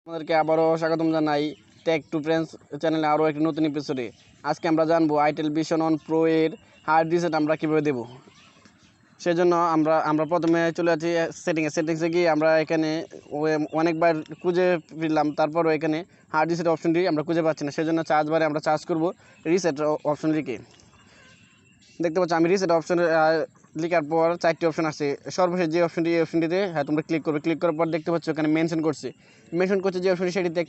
আমাদেরকে আবারও স্বাগতম জানাই টেক টু ফ্রেন্ডস চ্যানেলে আরও একটি নতুন এপিসোডে। আজকে আমরা জানবো আইটেল ভিশন অন প্রো এর হার্ড রিসেট আমরা কীভাবে দেবো। সেজন্য আমরা প্রথমে চলে যাচ্ছি সেটিংসে গিয়ে আমরা এখানে অনেকবার খুঁজে ফিরলাম, তারপরও এখানে হার্ড রিসেট অপশনটি আমরা খুঁজে পাচ্ছি না। সেজন্য চার্জ বারে আমরা চার্জ করব রিসেট অপশনটিকে। দেখতে পাচ্ছ আমি রিসেট অপশনে লিখার পর 4টি অপশন আসছে। সর্বশেষ যে অপশনটি, এই অপশনটিতে তোমরা ক্লিক করবে। ক্লিক করার পর দেখতে পাচ্ছ এখানে মেনশন করছে যে অপশনটি, এটিতে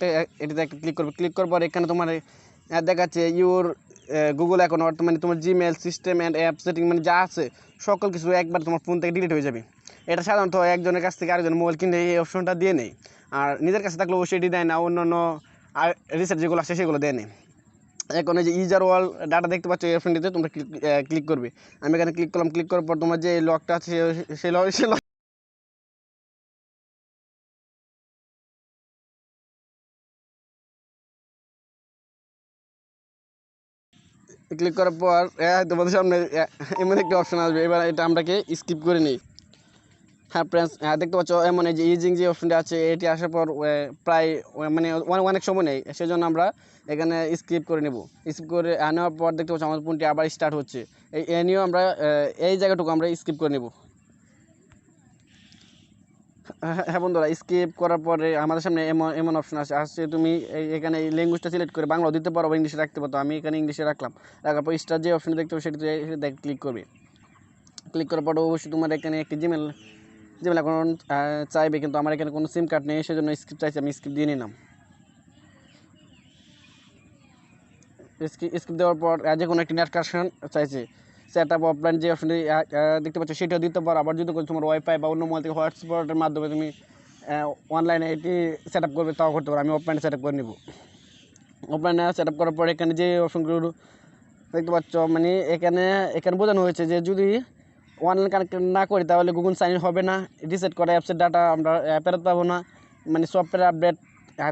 একটা ক্লিক করবে। ক্লিক করার পর এখানে তোমার দেখাচ্ছে ইউর গুগল অ্যাকাউন্ট, অর্থাৎ মানে তোমার Gmail system and app setting, মানে যা আছে সকল কিছু একবার তোমার ফোন থেকে ডিলিট হয়ে যাবে। এটা সাধারণত একজনের কাছ থেকে আরেকজন মোবাইল কিনলে এই অপশনটা দিয়ে নেই, আর নিজের কাছে থাকলে অবশ্যই এটি দেয় না, অন্যান্য রিসেট যেগুলো আসে সেগুলো দেয় নেই। এখন এই যে ইউজার ওয়াল ডাটা দেখতে পাচ্ছ, এই অপশনটিতে তোমরা ক্লিক করবে। আমি এখানে ক্লিক করলাম। ক্লিক করার পর তোমার যে লকটা আছে সেই লক ক্লিক করার পর তোমাদের সামনে এমন একটি অপশন আসবে। এবার এটা আমরাকে স্কিপ করে নিই। হ্যাঁ ফ্রেন্ডস, দেখতে পাচ্ছ এমন এই যে ইজিং যে অপশনটি আছে, এটি আসার পর প্রায় মানে অনেক সময় নেই, সেজন্য আমরা এখানে স্কিপ করে নেব। স্কিপ করে নেওয়ার পর দেখতে পাচ্ছ আমাদের ফোনটি আবার স্টার্ট হচ্ছে। এই নিয়েও আমরা এই জায়গাটুকু আমরা স্কিপ করে নেব। হ্যাঁ বন্ধুরা, স্কিপ করার পরে আমাদের সামনে এমন অপশন আসছে। তুমি এখানে এই ল্যাঙ্গুয়েজটা সিলেক্ট করে বাংলাও দিতে পারো বা ইংলিশে রাখতে পারো। আমি এখানে ইংলিশে রাখলাম। রাখার পর স্টার যে অপশন দেখতে পাবো সেটিতে ক্লিক করবে। ক্লিক করার পর অবশ্যই তোমার এখানে একটি জিমেল অ্যাকাউন্ট চাইবে, কিন্তু আমার এখানে কোনো সিম কার্ড নেই, সেজন্য স্কিপ চাইছে, আমি স্কিপ দিয়ে নিলাম। স্কিপ দেওয়ার পর যে কোনো একটি নেট কানেকশন চাইছে। সেট আপ অফলাইন যে অপশনটি দেখতে পাচ্ছ সেটাও দিতে পারো। আবার যদি তোমার ওয়াইফাই বা অন্য মোবাইল থেকে হটস্পটের মাধ্যমে তুমি অনলাইনে এটি সেট আপ করবে, তাও করতে পারো। আমি অফলাইনে সেট আপ করে নেব। অফলাইনে সেট আপ করার পর এখানে যে অপশনগুলো দেখতে পাচ্ছ, মানে এখানে বোঝানো হয়েছে যে যদি অনলাইন কানেক্ট না করি তাহলে গুগল সাইন ইন হবে না, রিসেট করা অ্যাপসের ডাটা আমরা ফেরত পাবো না, মানে সফটওয়্যার আপডেট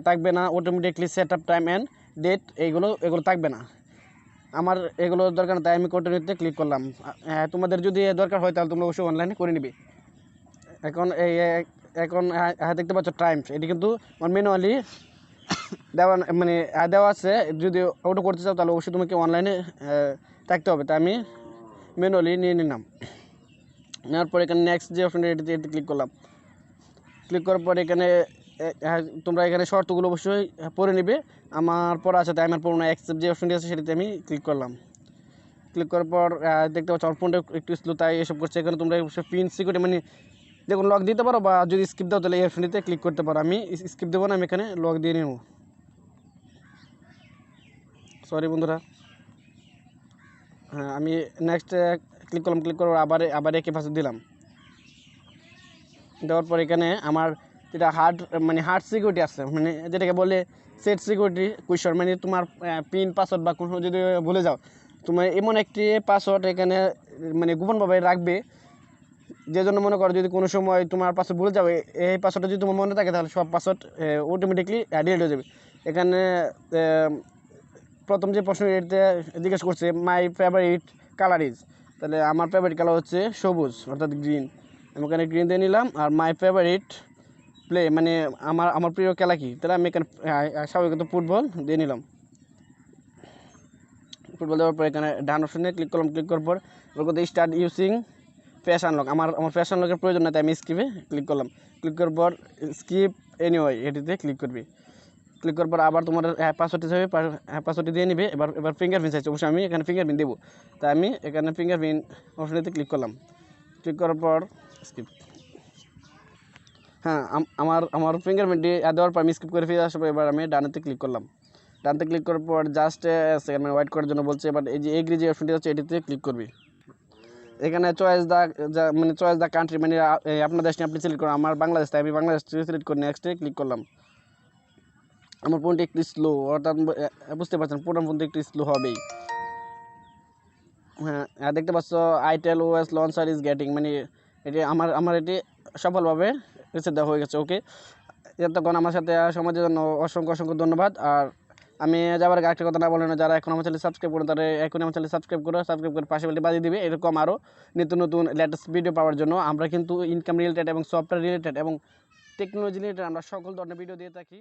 থাকবে না, automatically set up time and date এগুলো থাকবে না। আমার এগুলো দরকার না, তাই আমি কন্টিনিউতে ক্লিক করলাম। তোমাদের যদি দরকার হয় তাহলে তোমরা অবশ্যই অনলাইনে করে নিবে। এখন দেখতে পাচ্ছ টাইমস, এটি কিন্তু আমার ম্যানুয়ালি দেওয়া আছে। যদি ওটা করতে চাও তাহলে অবশ্যই তোমাকে অনলাইনে থাকতে হবে, তাই আমি ম্যানুয়ালি নিয়ে নিলাম। নেওয়ার পর এখানে নেক্সট যে অপশনটা এটিতে ক্লিক করলাম। ক্লিক করার পর এখানে তোমরা এখানে শর্তগুলো অবশ্যই পড়ে নিবে। আমার পড়া আছে, তাই আমার পড়ো না। অ্যাকসেপ্ট যে অপশনটি আছে সেটিতে আমি ক্লিক করলাম। ক্লিক করার পর দেখতে পাচ্ছ আমার ফোনটা একটু স্লো, তাই এসব করছে। এখানে তোমরা পিন সিকিউরিটি মানে দেখুন লক দিতে পারো, বা যদি স্কিপ দাও তাহলে এই অপশনটিতে ক্লিক করতে পারো। আমি স্কিপ দেবো না, আমি এখানে লক দিয়ে নেব। সরি বন্ধুরা। হ্যাঁ, আমি নেক্সট ক্লিক করলাম। ক্লিক করার আবার একই পাসওয়ার্ড দিলাম। দেওয়ার পর এখানে আমার যেটা হার্ড সিকিউরিটি আছে, মানে যেটাকে বলে সেট সিকিউরিটি কুইশন, মানে তোমার পিন পাসওয়ার্ড বা কোনো যদি ভুলে যাও, তোমার এমন একটি পাসওয়ার্ড এখানে মানে গোপনভাবে রাখবে, যে জন্য মনে করো যদি কোনো সময় তোমার পাসওয়ার্ড ভুলে যাও, এই পাসওয়ার্ডটা যদি তোমার মনে থাকে তাহলে সব পাসওয়ার্ড অটোমেটিকলি ডিলিট হয়ে যাবে। এখানে প্রথম যে প্রশ্ন এতে জিজ্ঞেস করছে মাই ফেভারিট কালার ইজ, তাহলে আমার ফেভারিট কালার হচ্ছে সবুজ অর্থাৎ গ্রিন। আমি এখানে গ্রিন দিয়ে নিলাম। আর মাই ফেভারিট প্লে মানে আমার প্রিয় খেলা কি, তাহলে আমি এখানে স্বাভাবিকত ফুটবল দিয়ে নিলাম। ফুটবল দেওয়ার পর এখানে ডান অপশনে ক্লিক করলাম। ক্লিক করার পর বলতে স্টার্ট ইউজিং ফেস আনলক, আমার ফেস আনলকের প্রয়োজন নেই, তাই আমি স্কিপে ক্লিক করলাম। ক্লিক করার পর স্কিপ এনিওয়ে এটিতে ক্লিক করবি। ক্লিক করার পর আবার তোমার পাসওয়ার্ডটি চাইবে, পাসওয়ার্ডটি দিয়ে নিবে। এবার ফিঙ্গারপ্রিন্ট চাইছে, অবশ্যই আমি এখানে ফিঙ্গারপ্রিন্ট দেবো, তাই আমি এখানে ফিঙ্গারপ্রিন্ট অপশনটিতে ক্লিক করলাম। ক্লিক করার পর স্কিপ। হ্যাঁ, আমার ফিঙ্গারপ্রিন্টটি দেওয়ার পর আমি স্কিপ করে ফিরে আসবো। এবার আমি ডানেতে ক্লিক করলাম। ডানতে ক্লিক করার পর জাস্ট সেকেন্ড মানে ওয়েট করার জন্য বলছে। এবার এই যে এগ্রি যে অপশনটি আছে এটিতে ক্লিক করবি। এখানে চয়েস দ্য কান্ট্রি, মানে আপনার দেশটি আপনি সিলেক্ট করুন। আমার বাংলাদেশ, তাই আমি বাংলাদেশ সিলেক্ট করে নেক্সটে ক্লিক করলাম। আমার ফোনটি একটু স্লো, অর্থাৎ বুঝতে পারছেন পুরো ফোনটি একটু স্লো হবেই। হ্যাঁ, দেখতে পাচ্ছ itel OS launcher is getting, মানে এটি আমার এটি সফলভাবে রিসেট দেওয়া হয়ে গেছে। ওকে, এতক্ষণ আমার সাথে সমাজের জন্য অসংখ্য ধন্যবাদ। আর আমি যাবার আগে একটা কথা না বলে না, যারা এখন আমার চ্যানেল সাবস্ক্রাইব করুন তারা এখন আমার চ্যানেল সাবস্ক্রাইব করে পাশে বেলটি বাজিয়ে দিবে। এরকম আরও নিত্য নতুন লেটেস্ট ভিডিও পাওয়ার জন্য। আমরা কিন্তু ইনকাম রিলেটেড এবং সফটওয়্যার রিলেটেড এবং টেকনোলজি রিলেটেড আমরা সকল ধরনের ভিডিও দিয়ে থাকি।